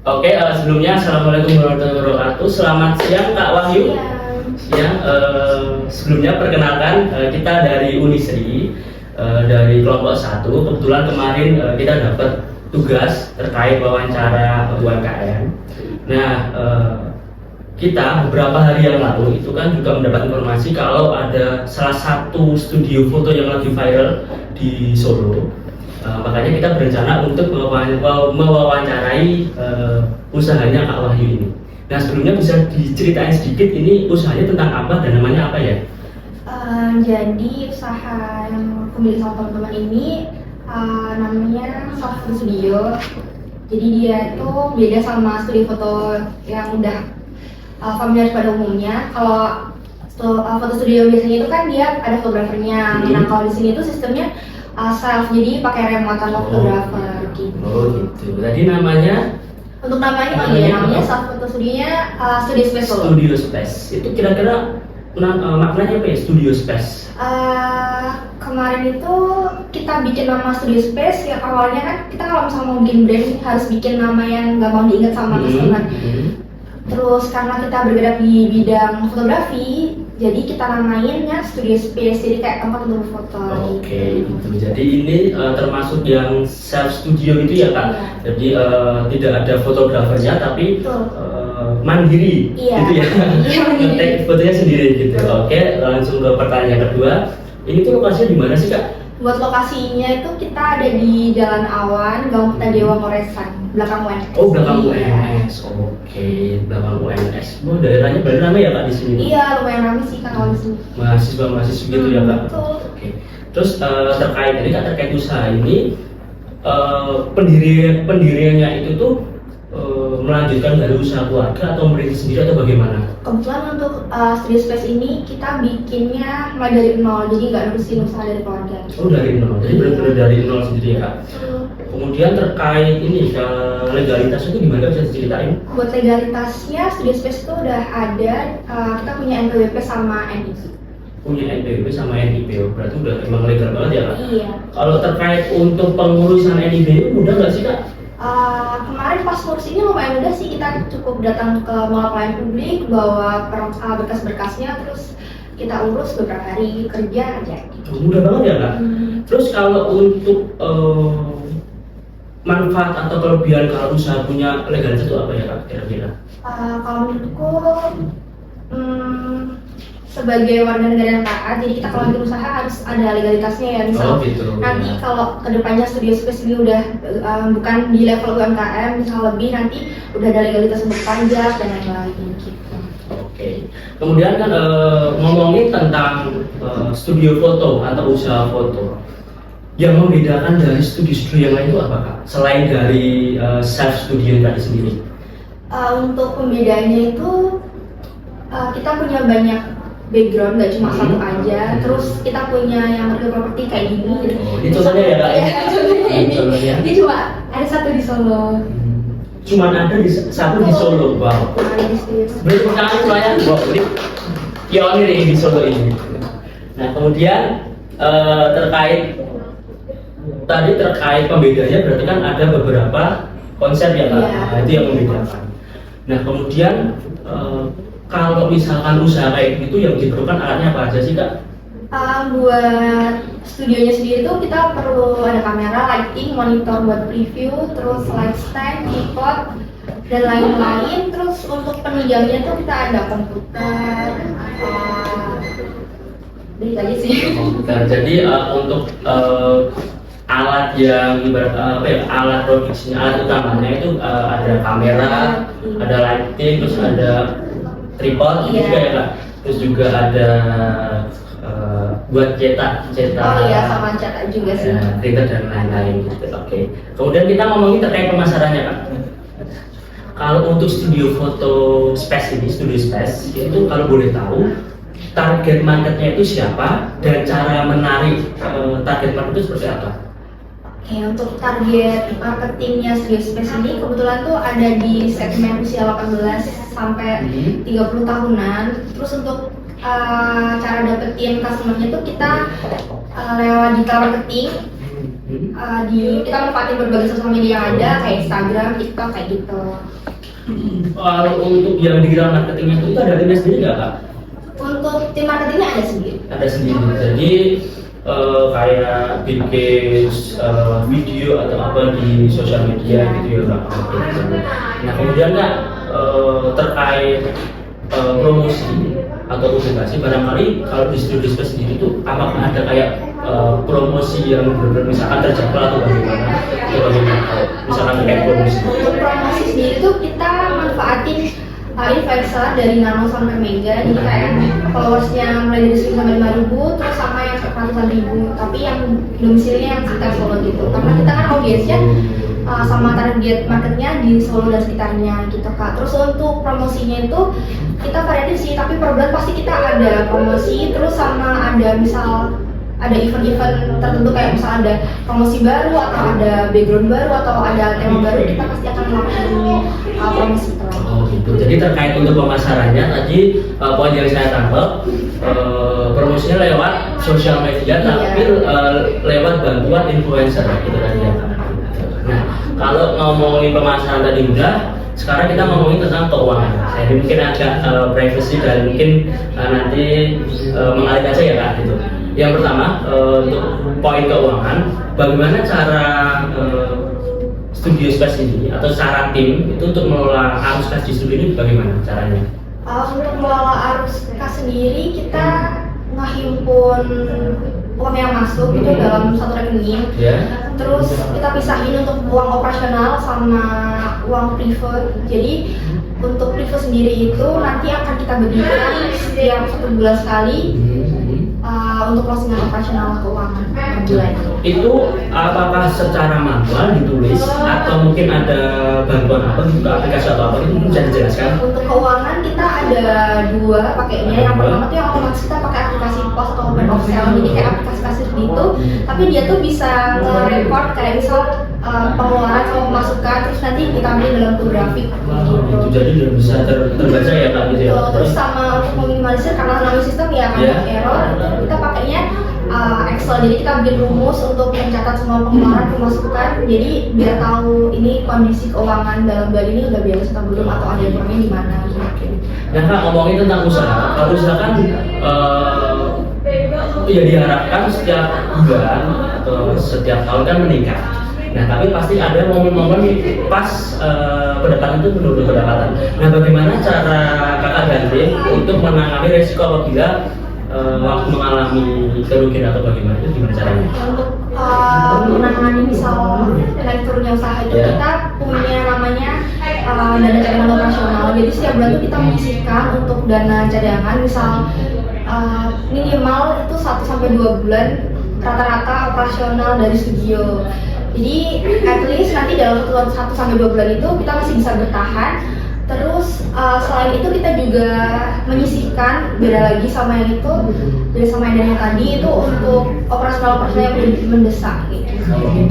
Oke, sebelumnya Assalamualaikum warahmatullahi wabarakatuh. Selamat siang Kak Wahyu. Siang. Sebelumnya perkenalkan kita dari Unisri, dari kelompok 1. Kebetulan kemarin kita dapat tugas terkait wawancara UMKM. Nah, kita beberapa hari yang lalu itu kan juga mendapat informasi kalau ada salah satu studio foto yang lagi viral di Solo. Makanya kita berencana untuk mewawancarai usahanya Kak Wahyu ini. Nah, sebelumnya bisa diceritain sedikit ini usahanya tentang apa dan namanya apa ya? Jadi usaha yang aku milih sama teman-teman ini namanya Soft Photo Studio. Jadi dia itu beda sama studio foto yang udah familiar pada umumnya. Kalau foto studio biasanya itu kan dia ada fotografernya. Nah, kalau di sini itu sistemnya self, jadi pakai remote atau fotografer gitu. Oh gitu. Jadi namanya? Untuk namanya Soft Photo Studionya Studio Space Solo. Studio Space. Itu kira-kira maknanya apa ya, Studio Space? Kemarin itu kita bikin nama Studio Space yang awalnya kan kita kalau misalnya mau bikin brand harus bikin nama yang gampang diingat sama customer. Terus karena kita bergerak di bidang fotografi, jadi kita namainnya Studio Space, jadi kayak tempat untuk foto. Oke, gitu. Jadi ini termasuk yang self studio itu ya Kak? Iya. Jadi tidak ada fotografernya tapi mandiri, Iya. gitu ya? Iya, mandiri. Ngetek fotonya sendiri gitu. Oke, langsung ke pertanyaan kedua. Ini tuh lokasinya di mana sih Kak? Buat lokasinya itu kita ada di Jalan Awan, Gang Putadewa Moresan, belakang UNS. Oh, belakang Iya. UNS. Oke, belakang UNS. Oh, daerahnya benar ramai ya Kak di sini? Iya, lumayan ramai sih Kak kalau di sini. Mahasiswa gitu ya Kak? Betul. Oke. Terus terkait usaha ini, pendiriannya itu tuh melanjutkan dari usaha keluarga atau merintis sendiri atau bagaimana? Kebetulan untuk Studio Space ini kita bikinnya mulai dari nol, jadi nggak nerusin usaha dari keluarga. Oh, dari nol, jadi benar-benar dari nol sendiri ya Kak? Kemudian terkait ini, legalitas itu gimana, bisa diceritain? Buat legalitasnya Studio Space itu udah ada, kita punya NPWP sama NIP. Punya NPWP sama NIP, berarti udah emang legal banget ya Kak? Iya. Kalau terkait untuk pengurusan NIP itu mudah nggak sih Kak? Kemarin pas ngurus ini lumayan mudah sih, kita cukup datang ke mall pelayanan publik, bawa berkas-berkasnya, terus kita urus beberapa hari kerja aja gitu. Mudah banget ya Kak? Terus kalau untuk manfaat atau kelebihan kalau usaha punya legalitas itu apa ya Kak kira-kira? Kalau menurutku sebagai warga negara yang taat, jadi kita kalau bikin usaha harus ada legalitasnya ya. Misal Gitu. nanti kalau kedepannya Studio Space ini udah bukan di level UMKM, misal lebih nanti udah ada legalitas untuk pajak dan lain-lain gitu. Oke. Kemudian kan ngomongin tentang studio foto atau usaha foto, yang membedakan dari studio-studio yang lain itu apa Kak? Selain dari self studio tadi sendiri? Untuk pembedanya itu kita punya banyak background, nggak cuma satu aja. Terus kita punya yang properti kayak gini gitu. Oh, ini contohnya ya Kak? Iya, contohnya ini. Contohnya. Ini cuma ada satu di Solo. Cuman ada satu di Solo, wow. Berarti tangan semuanya, wow, ini pionir ini di Solo ini. Nah, kemudian terkait pembedanya berarti kan ada beberapa konsep ya Kak? Iya. Nah, itu yang membedakan. Nah, kemudian kalau misalkan usaha kayak gitu yang diperlukan alatnya apa aja sih Kak? Buat studionya sendiri tuh kita perlu ada kamera, lighting, monitor buat preview, terus light stand, tripod, dan lain-lain. Terus untuk penunjangnya tuh kita ada komputer, itu aja sih. Komputer. Jadi untuk alat yang ibarat alat produksinya, alat utamanya itu ada kamera, ada lighting, terus ada tripod gitu juga ya Kak. Terus juga ada buat cetak. Oh iya, sama cetak juga sih. Printer dan lain-lain gitu. Oke. Kemudian kita ngomongin terkait pemasarannya Kak. Kalau untuk studio foto space ini, Studio Space itu kalau boleh tahu target marketnya itu siapa dan cara menarik target market itu seperti apa? Oke, untuk target marketingnya Studio Space ini kebetulan tuh ada di segmen usia 18 sampai 30 tahunan. Terus untuk cara dapetin customernya tuh kita lewat digital marketing. Kita manfaatin berbagai sosial media yang ada kayak Instagram, TikTok kayak gitu. Kalau untuk yang digital marketingnya itu ada timnya sendiri nggak Kak? Untuk tim marketingnya ada sendiri. Ada sendiri. Jadi kayak bikin video atau apa di sosial media gitu ya Kak. Nah kemudian Kak terkait promosi atau publikasi, barangkali kalau di Studio Space sendiri itu apakah ada kayak promosi yang benar-benar misalkan terjadwal atau bagaimana? Atau bagaimana kalau misalkan kayak promosi? Untuk promosi sendiri tuh kita manfaatin influencer dari nano sampai mega, jadi kayak followersnya mulai dari 1000 sampai 5000, terus sama yang ratusan ribu, tapi yang domisilinya yang sekitar Solo gitu, karena kita kan audiensnya sama target marketnya di Solo dan sekitarnya gitu Kak. Terus untuk promosinya itu kita variatif sih, tapi per bulan pasti kita ada promosi, terus sama ada misal ada event-event tertentu kayak misal ada promosi baru atau ada background baru atau ada tema baru, kita pasti akan melakukan promosi itu lagi. Oh gitu. Jadi terkait untuk pemasarannya tadi poin yang saya tangkap promosinya lewat sosial media, tapi lewat bantuan influencer gitu kan ya. Nah kalau ngomongin pemasaran tadi udah, sekarang kita ngomongin tentang keuangan. Jadi mungkin agak privacy dan mungkin nanti mengalir aja ya Kak gitu. Yang pertama untuk poin keuangan, bagaimana cara Studio Space ini atau cara tim itu untuk mengelola arus kas di studio ini bagaimana caranya? Untuk mengelola arus kas sendiri kita ngehimpun uang yang masuk itu dalam satu rekening. Terus kita pisahin untuk uang operasional sama uang privat. Jadi untuk privat sendiri itu nanti akan kita bagikan setiap 1 bulan sekali untuk closingan operasional keuangan per bulan. Itu apakah secara manual ditulis atau mungkin ada bantuan apa gitu, aplikasi atau apa itu bisa dijelaskan? Untuk keuangan kita ada 2 pakainya. Yang pertama tuh yang otomatis kita pakai aplikasi pos atau open Excel, jadi kayak aplikasi itu, tapi dia tuh bisa nge-report kayak misal pengeluaran sama pemasukan, terus nanti ditampilin dalam grafik gitu. Jadi udah bisa terbaca ya Kak gitu ya. Terus sama untuk meminimalisir karena namanya sistem ya kan error, kita pakainya Excel, jadi kita bikin rumus untuk mencatat semua pengeluaran pemasukan, jadi biar tahu ini kondisi keuangan dalam bulan ini udah biasa atau belum atau ada kurangnya di mana gitu. Nah Kak, ngomongin tentang usaha, kalau usaha kan ya diharapkan setiap bulan atau setiap tahun kan meningkat. Nah tapi pasti ada momen-momen pas pendapatan itu benar-benar pendapatan. Nah bagaimana cara Kakak dan tim untuk menangani resiko apabila waktu mengalami kerugian atau bagaimana, itu gimana caranya? Untuk menangani misal naik turunnya usaha itu kita punya namanya dana cadangan operasional. Jadi setiap bulan itu kita menyisihkan untuk dana cadangan, misal minimal itu 1 sampai 2 bulan rata-rata operasional dari studio. Jadi at least nanti dalam 1 sampai 2 bulan itu kita masih bisa bertahan. Terus selain itu kita juga menyisihkan, beda lagi sama yang itu, beda sama yang tadi itu untuk operasional yang mendesak gitu.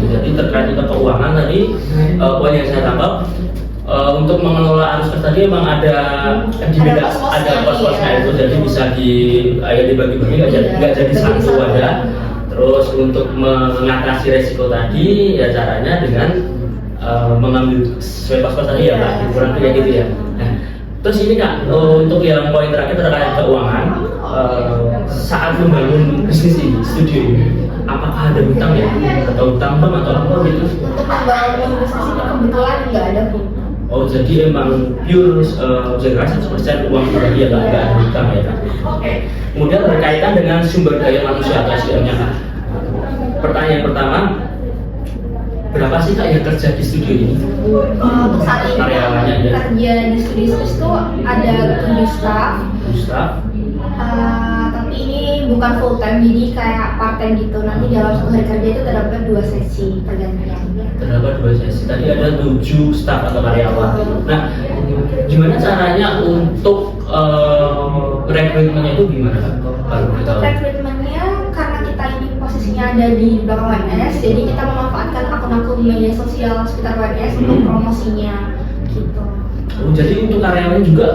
Jadi terkait dengan keuangan tadi poin yang saya tangkap untuk mengelola arus kas tadi memang ada pos-posnya itu, jadi bisa dibagi-bagi, nggak jadi satu wadah. Terus untuk mengatasi resiko tadi ya caranya dengan mengambil sesuai pos-pos tadi ya Kak, kurang kayak gitu ya. Nah, terus ini Kak, untuk yang poin terakhir terkait keuangan, saat membangun bisnis ini, studio ini, apakah ada hutang ya? Atau hutang bank atau apa gitu? Untuk membangun bisnis ini kebetulan nggak ada pun. Oh jadi emang pure generasi 100% uang pribadi ya Kak, nggak ada hutang ya Kak. Kemudian berkaitan dengan sumber daya manusia atau SDM-nya Kak. Pertanyaan pertama, berapa sih Kak yang kerja di studio ini? Untuk saat ini kerja di studio itu ada 7 staff. Tapi ini bukan full time, jadi kayak part time gitu. Nanti dalam 1 hari kerja itu terdapat 2 sesi pergantian. Terdapat 2 sesi. Tadi ada 7 staff atau karyawan. Nah, gimana caranya untuk rekrutmennya itu gimana Kak? Untuk rekrutmennya, karena kita ini posisinya ada di belakang WNS, jadi kita memanfaatkan akun-akun media sosial sekitar WNS untuk promosinya gitu. Oh, jadi untuk karyawannya juga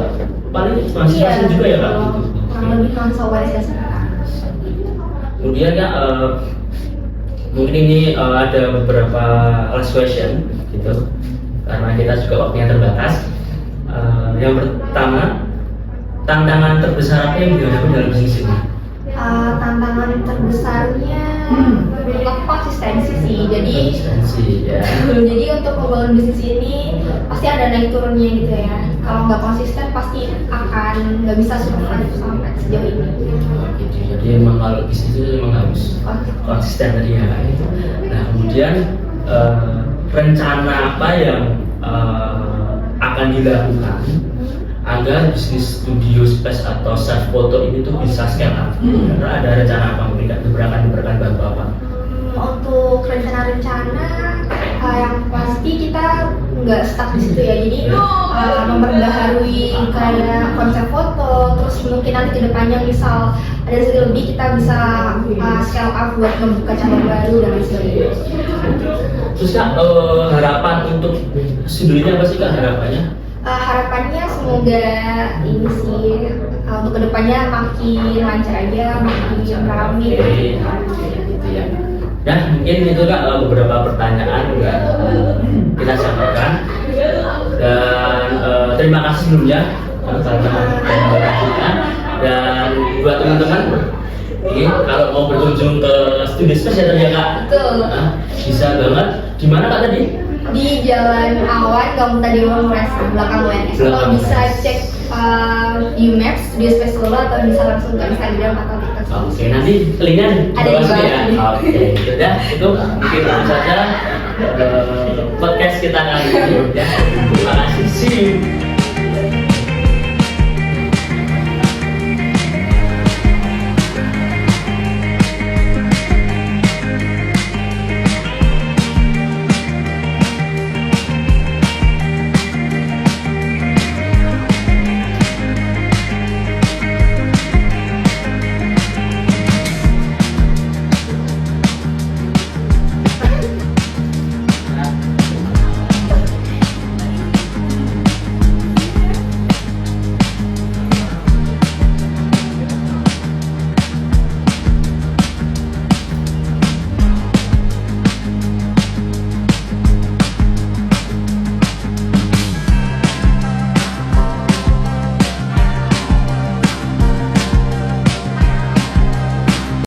paling masing-masing juga ya Kak? Kurang lebih konsol WNS. Kemudian ya Mungkin ini ada beberapa last question gitu, karena kita juga waktunya terbatas. Yang pertama, tantangan terbesar apa yang dihadapi dalam bisnis ini? Tantangan terbesarnya menurut konsistensi sih. Jadi Konsistensi ya. jadi untuk membangun bisnis ini pasti ada naik turunnya gitu ya. Kalau nggak konsisten pasti akan nggak bisa survive sampai sejauh ini. Gitu. Jadi emang kalau bisnis itu memang harus konsisten tadi ya. Nah kemudian rencana apa yang akan dilakukan agar bisnis studio space atau self photo ini tuh bisa scale up? Karena ada rencana apa, mungkin diberikan bantu apa? Untuk rencana-rencana yang pasti kita nggak stuck di situ ya. Jadi memperbaharui kayak konsep foto, terus mungkin nanti kedepannya misal ada rezeki lebih kita bisa scale up buat membuka cabang baru dan lain sebagainya. Terus Kak, harapan untuk studionya apa sih Kak harapannya? Harapannya semoga ini sih untuk kedepannya makin lancar aja, makin ramai. Gitu ya. Dan mungkin itu Kak beberapa pertanyaan yang kita sampaikan. Dan terima kasih sebelumnya karena kita. Dan buat teman-teman, ini kalau mau berkunjung ke studio space ya tadi ya Kak. Betul. Bisa banget. Di mana Kak tadi? Di Jalan Awan, Gampung Tadiwang, belakang UNS. Kalau bisa cek di Maps Studio Space Solo atau bisa langsung ke Instagram atau TikTok. Oke, nanti linknya Ada di bawah ya. ini. Oke, sudah itu mungkin itu saja podcast kita kali ini ya. Terima kasih. See you.